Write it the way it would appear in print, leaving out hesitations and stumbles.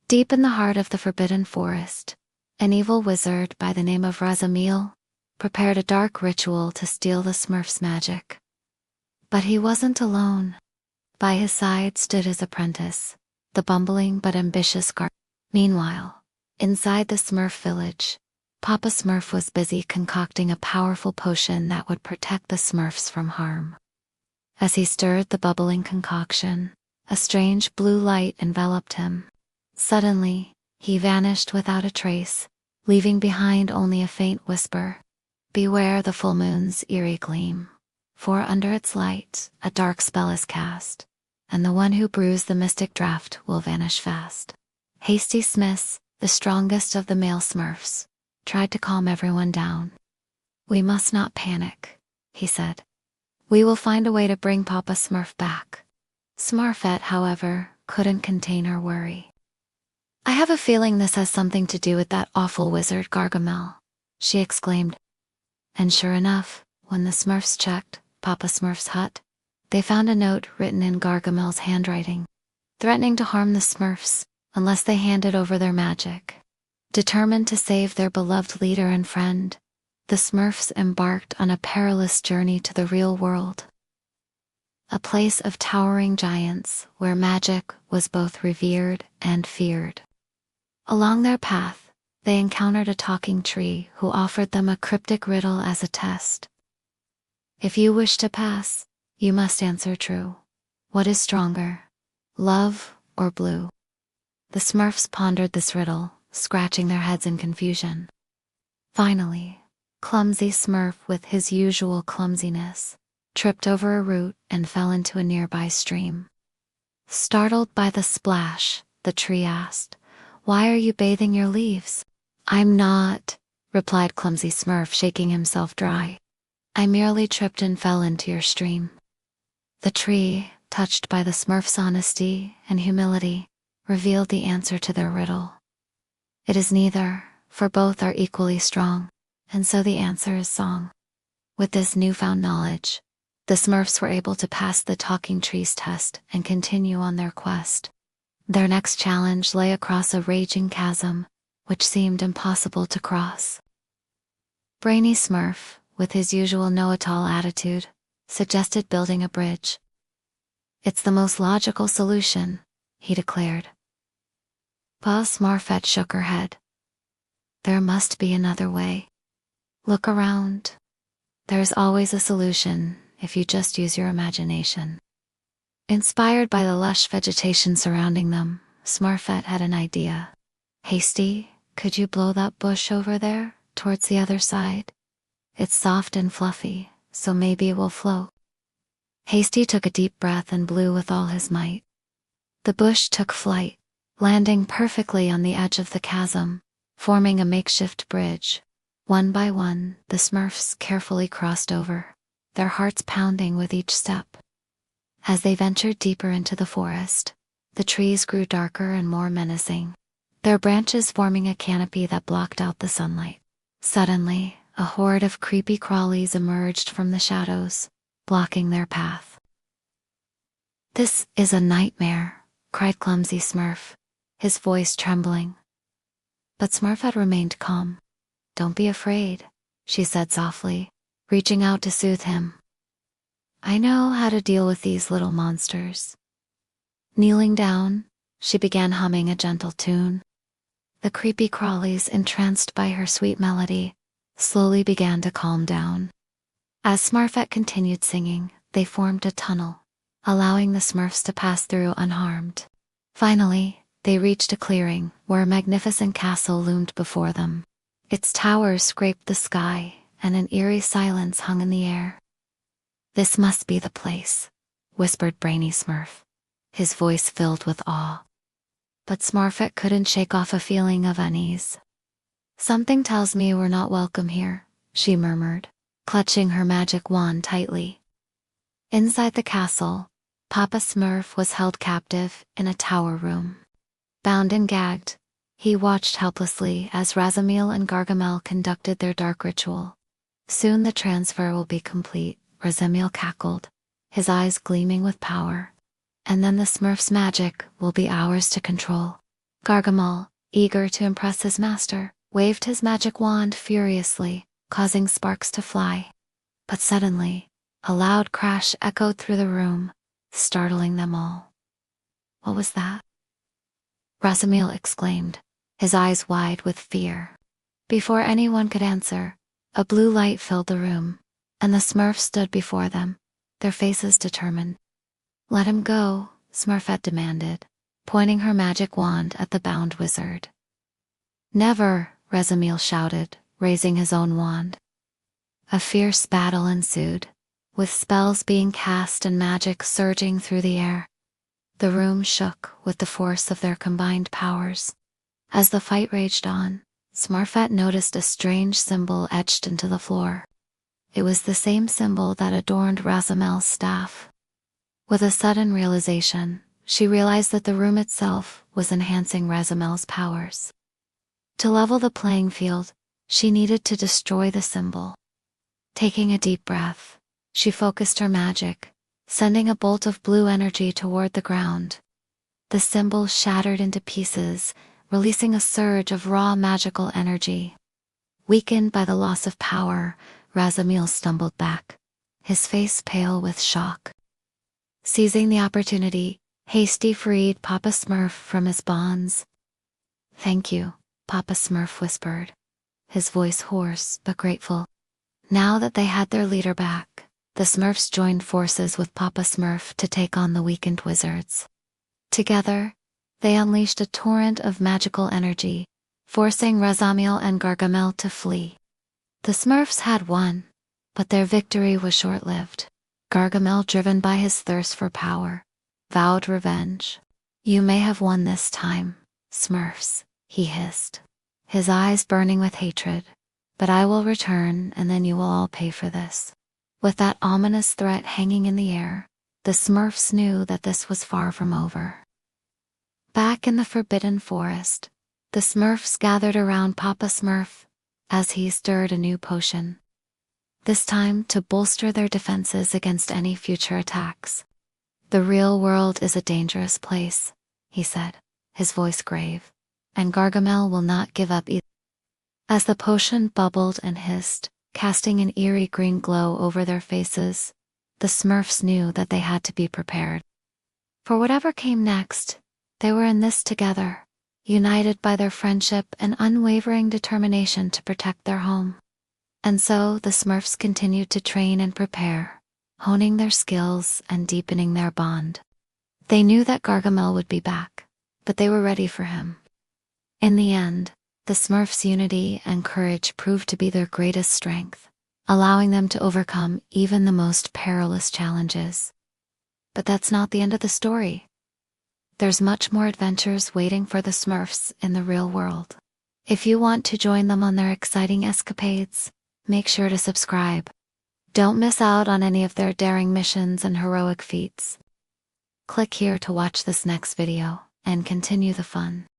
Deep in the heart of the Forbidden Forest, an evil wizard by the name of Razamel prepared a dark ritual to steal the Smurfs' magic. But he wasn't alone. By his side stood his apprentice, the bumbling but ambitious Gargamel. Meanwhile, inside the Smurf village, Papa Smurf was busy concocting a powerful potion that would protect the Smurfs from harm. As he stirred the bubbling concoction, a strange blue light enveloped him. Suddenly, he vanished without a trace, leaving behind only a faint whisper. Beware the full moon's eerie gleam, for under its light, a dark spell is cast, and the one who brews the mystic draught will vanish fast. Hasty Smith, the strongest of the male Smurfs, tried to calm everyone down. We must not panic, he said. We will find a way to bring Papa Smurf back. Smurfette, however, couldn't contain her worry. I have a feeling this has something to do with that awful wizard Gargamel, she exclaimed. And sure enough, when the Smurfs checked Papa Smurf's hut, they found a note written in Gargamel's handwriting, threatening to harm the Smurfs unless they handed over their magic. Determined to save their beloved leader and friend, the Smurfs embarked on a perilous journey to the real world. A place of towering giants where magic was both revered and feared. Along their path, they encountered a talking tree who offered them a cryptic riddle as a test. If you wish to pass, you must answer true. What is stronger, love or blue? The Smurfs pondered this riddle, scratching their heads in confusion. Finally, clumsy Smurf, with his usual clumsiness, tripped over a root and fell into a nearby stream. Startled by the splash, the tree asked, "Why are you bathing your leaves?" "I'm not," replied clumsy Smurf, shaking himself dry. "I merely tripped and fell into your stream." The tree, touched by the Smurf's honesty and humility, revealed the answer to their riddle. It is neither, for both are equally strong, and so the answer is song. With this newfound knowledge, the Smurfs were able to pass the talking tree's test and continue on their quest. Their next challenge lay across a raging chasm, which seemed impossible to cross. Brainy Smurf, with his usual know-it-all attitude, suggested building a bridge. "It's the most logical solution," he declared. Papa Smurfette shook her head. "There must be another way. Look around. There's always a solution if you just use your imagination." Inspired by the lush vegetation surrounding them, Smurfette had an idea. "Hasty, could you blow that bush over there, towards the other side? It's soft and fluffy, so maybe it will float." Hasty took a deep breath and blew with all his might. The bush took flight, landing perfectly on the edge of the chasm, forming a makeshift bridge. One by one, the Smurfs carefully crossed over, their hearts pounding with each step. As they ventured deeper into the forest, the trees grew darker and more menacing, their branches forming a canopy that blocked out the sunlight. Suddenly, a horde of creepy crawlies emerged from the shadows, blocking their path. "This is a nightmare," cried clumsy Smurf, his voice trembling. But Smurfette remained calm. "Don't be afraid," she said softly, reaching out to soothe him. "I know how to deal with these little monsters." Kneeling down, she began humming a gentle tune. The creepy crawlies, entranced by her sweet melody, slowly began to calm down. As Smurfette continued singing, they formed a tunnel, allowing the Smurfs to pass through unharmed. Finally, they reached a clearing where a magnificent castle loomed before them. Its towers scraped the sky, and an eerie silence hung in the air. "This must be the place," whispered Brainy Smurf, his voice filled with awe. But Smurfette couldn't shake off a feeling of unease. "Something tells me we're not welcome here," she murmured, clutching her magic wand tightly. Inside the castle, Papa Smurf was held captive in a tower room. Bound and gagged, he watched helplessly as Razamel and Gargamel conducted their dark ritual. "Soon the transfer will be complete," Razamel cackled, his eyes gleaming with power. "And then the Smurf's magic will be ours to control." Gargamel, eager to impress his master, waved his magic wand furiously, causing sparks to fly. But suddenly, a loud crash echoed through the room, startling them all. "What was that?" Razamel exclaimed, his eyes wide with fear. Before anyone could answer, a blue light filled the room, and the Smurfs stood before them, their faces determined. "Let him go," Smurfette demanded, pointing her magic wand at the bound wizard. "Never," Razamel shouted, raising his own wand. A fierce battle ensued, with spells being cast and magic surging through the air. The room shook with the force of their combined powers. As the fight raged on, Smurfette noticed a strange symbol etched into the floor. It was the same symbol that adorned Razamel's staff. With a sudden realization, she realized that the room itself was enhancing Razamel's powers. To level the playing field, she needed to destroy the symbol. Taking a deep breath, she focused her magic, sending a bolt of blue energy toward the ground. The symbol shattered into pieces, releasing a surge of raw magical energy. Weakened by the loss of power, Razamel stumbled back, his face pale with shock. Seizing the opportunity, Hasty freed Papa Smurf from his bonds. "Thank you," Papa Smurf whispered, his voice hoarse but grateful. Now that they had their leader back, the Smurfs joined forces with Papa Smurf to take on the weakened wizards. Together, they unleashed a torrent of magical energy, forcing Razamel and Gargamel to flee. The Smurfs had won, but their victory was short-lived. Gargamel, driven by his thirst for power, vowed revenge. "You may have won this time, Smurfs," he hissed, his eyes burning with hatred. "But I will return, and then you will all pay for this." With that ominous threat hanging in the air, the Smurfs knew that this was far from over. Back in the Forbidden Forest, the Smurfs gathered around Papa Smurf as he stirred a new potion. This time to bolster their defenses against any future attacks. "The real world is a dangerous place," he said, his voice grave, "and Gargamel will not give up either." As the potion bubbled and hissed, casting an eerie green glow over their faces, the Smurfs knew that they had to be prepared. For whatever came next, they were in this together, united by their friendship and unwavering determination to protect their home. And so the Smurfs continued to train and prepare, honing their skills and deepening their bond. They knew that Gargamel would be back, but they were ready for him. In the end, the Smurfs' unity and courage proved to be their greatest strength, allowing them to overcome even the most perilous challenges. But that's not the end of the story. There's much more adventures waiting for the Smurfs in the real world. If you want to join them on their exciting escapades, make sure to subscribe. Don't miss out on any of their daring missions and heroic feats. Click here to watch this next video and continue the fun.